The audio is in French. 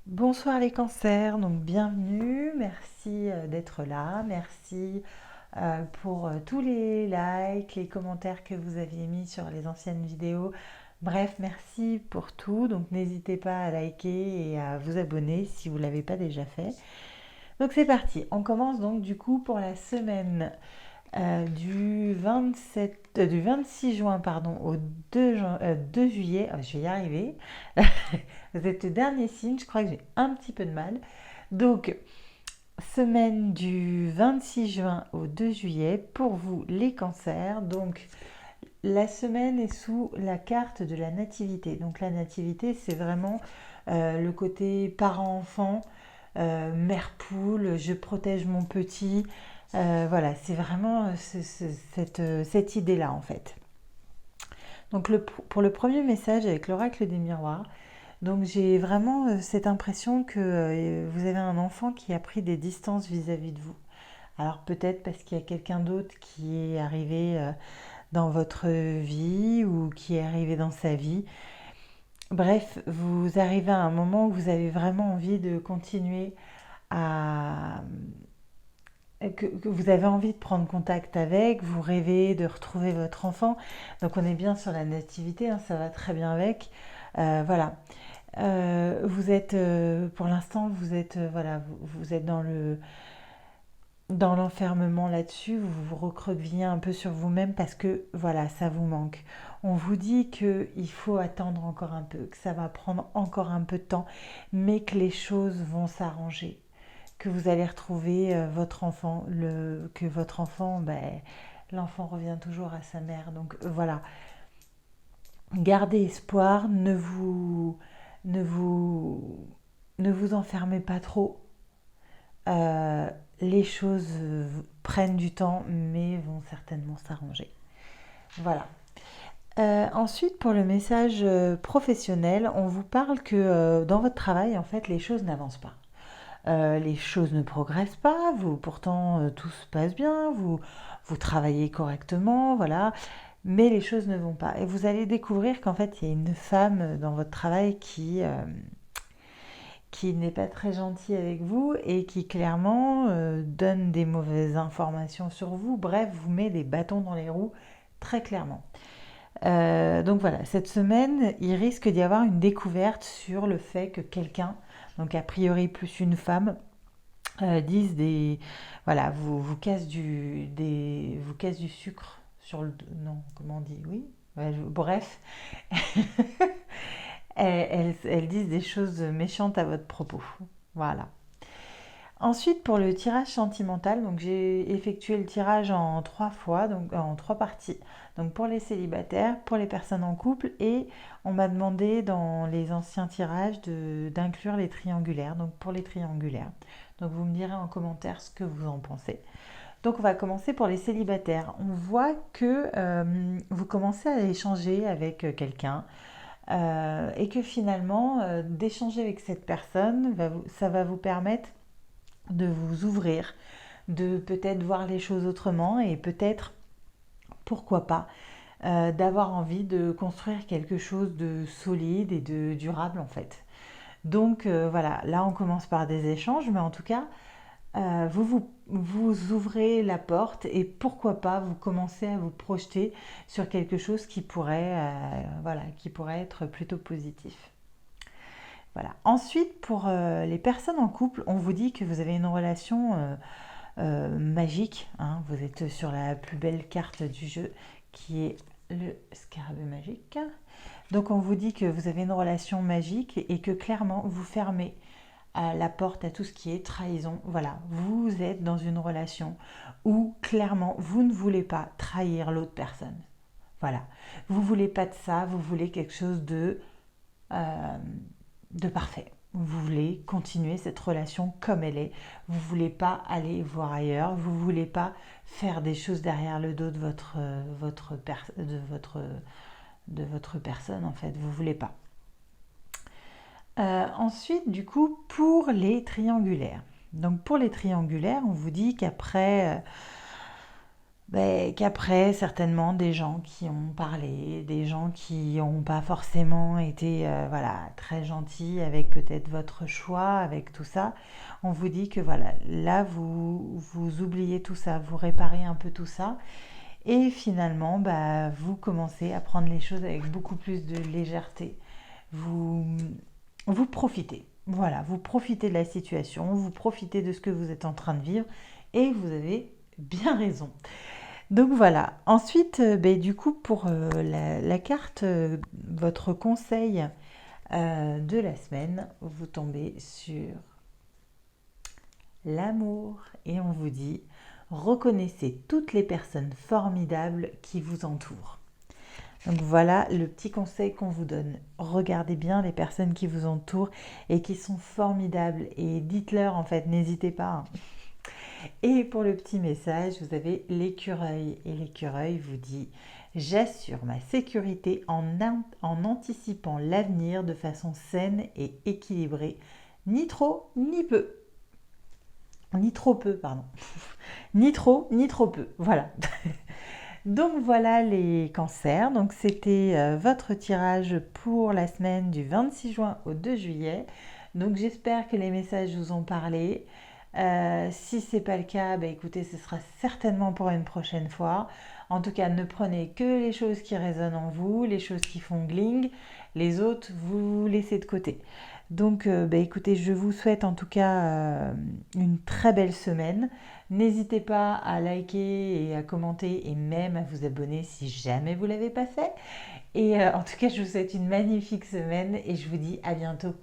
Bonsoir les cancers, donc bienvenue, merci d'être là, merci pour tous les likes, les commentaires que vous aviez mis sur les anciennes vidéos. Bref, merci pour tout, donc n'hésitez pas à liker et à vous abonner si vous ne l'avez pas déjà fait. Donc c'est parti, on commence donc du coup pour la semaine du 26 juin pardon, au 2 juillet. Oh, je vais y arriver. Vous êtes le dernier signe, je crois que j'ai un petit peu de mal. Donc, semaine du 26 juin au 2 juillet pour vous les cancers. Donc, la semaine est sous la carte de la nativité. Donc, la nativité, c'est vraiment le côté parent-enfant, mère-poule, je protège mon petit. Voilà, c'est vraiment cette idée-là en fait. Donc pour le premier message avec l'oracle des miroirs, donc j'ai vraiment cette impression que vous avez un enfant qui a pris des distances vis-à-vis de vous. Alors peut-être parce qu'il y a quelqu'un d'autre qui est arrivé dans votre vie ou qui est arrivé dans sa vie. Bref, vous arrivez à un moment où vous avez vraiment envie de continuer à... que vous avez envie de prendre contact avec, vous rêvez de retrouver votre enfant. Donc on est bien sur la nativité, hein, ça va très bien avec. Voilà. Vous êtes, pour l'instant, vous êtes, voilà, vous êtes dans l'enfermement là-dessus, vous vous recroquevillez un peu sur vous-même parce que, voilà, ça vous manque. On vous dit qu'il faut attendre encore un peu, que ça va prendre encore un peu de temps, mais que les choses vont s'arranger, que vous allez retrouver votre enfant, que votre enfant, ben, l'enfant revient toujours à sa mère. Donc voilà, gardez espoir, ne vous, ne vous enfermez pas trop. Euh, les choses prennent du temps, mais vont certainement s'arranger. Voilà. Ensuite, pour le message professionnel, on vous parle que dans votre travail, en fait, les choses n'avancent pas. Les choses ne progressent pas, vous, pourtant tout se passe bien, vous travaillez correctement, voilà, mais les choses ne vont pas. Et vous allez découvrir qu'en fait, il y a une femme dans votre travail qui n'est pas très gentil avec vous et qui clairement donne des mauvaises informations sur vous, bref, vous met des bâtons dans les roues très clairement. Donc voilà, cette semaine, il risque d'y avoir une découverte sur le fait que quelqu'un, donc a priori plus une femme, dise des... Voilà, vous casse du sucre sur le... Non, comment on dit? Oui. Ouais, bref, elles disent des choses méchantes à votre propos. Voilà. Ensuite, pour le tirage sentimental, donc j'ai effectué le tirage en 3 fois, donc en 3 parties. Donc pour les célibataires, pour les personnes en couple, et on m'a demandé dans les anciens tirages d'inclure les triangulaires. Donc pour les triangulaires. Donc vous me direz en commentaire ce que vous en pensez. Donc on va commencer pour les célibataires. On voit que vous commencez à échanger avec quelqu'un et que finalement d'échanger avec cette personne, ça va vous permettre de vous ouvrir, de peut-être voir les choses autrement et peut-être, pourquoi pas, d'avoir envie de construire quelque chose de solide et de durable en fait. Donc voilà, là on commence par des échanges, mais en tout cas, vous ouvrez la porte et pourquoi pas vous commencez à vous projeter sur quelque chose voilà, qui pourrait être plutôt positif. Voilà. Ensuite, pour les personnes en couple, on vous dit que vous avez une relation magique, hein. Vous êtes sur la plus belle carte du jeu qui est le scarabée magique. Donc on vous dit que vous avez une relation magique et que clairement vous fermez la porte à tout ce qui est trahison. Voilà, vous êtes dans une relation où clairement vous ne voulez pas trahir l'autre personne. Voilà, vous ne voulez pas de ça, vous voulez quelque chose euh, de parfait. Vous voulez continuer cette relation comme elle est. Vous ne voulez pas aller voir ailleurs. Vous ne voulez pas faire des choses derrière le dos de votre personne, en fait. Vous ne voulez pas. Ensuite, du coup, pour les triangulaires. Donc pour les triangulaires, on vous dit qu'après qu'après, certainement, des gens qui ont parlé, des gens qui n'ont pas forcément été voilà, très gentils avec peut-être votre choix, avec tout ça, on vous dit que voilà, là, vous oubliez tout ça, vous réparez un peu tout ça, et finalement, vous commencez à prendre les choses avec beaucoup plus de légèreté. Vous, vous profitez. Voilà, vous profitez de la situation, vous profitez de ce que vous êtes en train de vivre, et vous avez bien raison. Donc voilà. Ensuite, du coup, pour la carte, votre conseil de la semaine, vous tombez sur l'amour et on vous dit reconnaissez toutes les personnes formidables qui vous entourent. Donc voilà le petit conseil qu'on vous donne. Regardez bien les personnes qui vous entourent et qui sont formidables et dites-leur en fait, n'hésitez pas, hein. Et pour le petit message, vous avez l'écureuil. Et l'écureuil vous dit j'assure ma sécurité en anticipant l'avenir de façon saine et équilibrée, ni trop ni peu. Ni trop peu, pardon. Ni trop ni trop peu. Voilà. Donc voilà les cancers. Donc c'était votre tirage pour la semaine du 26 juin au 2 juillet. Donc j'espère que les messages vous ont parlé. Si ce n'est pas le cas, écoutez, ce sera certainement pour une prochaine fois. En tout cas, ne prenez que les choses qui résonnent en vous, les choses qui font gling. Les autres, vous laissez de côté. Donc, écoutez, je vous souhaite en tout cas une très belle semaine. N'hésitez pas à liker et à commenter et même à vous abonner si jamais vous ne l'avez pas fait. Et en tout cas, je vous souhaite une magnifique semaine et je vous dis à bientôt.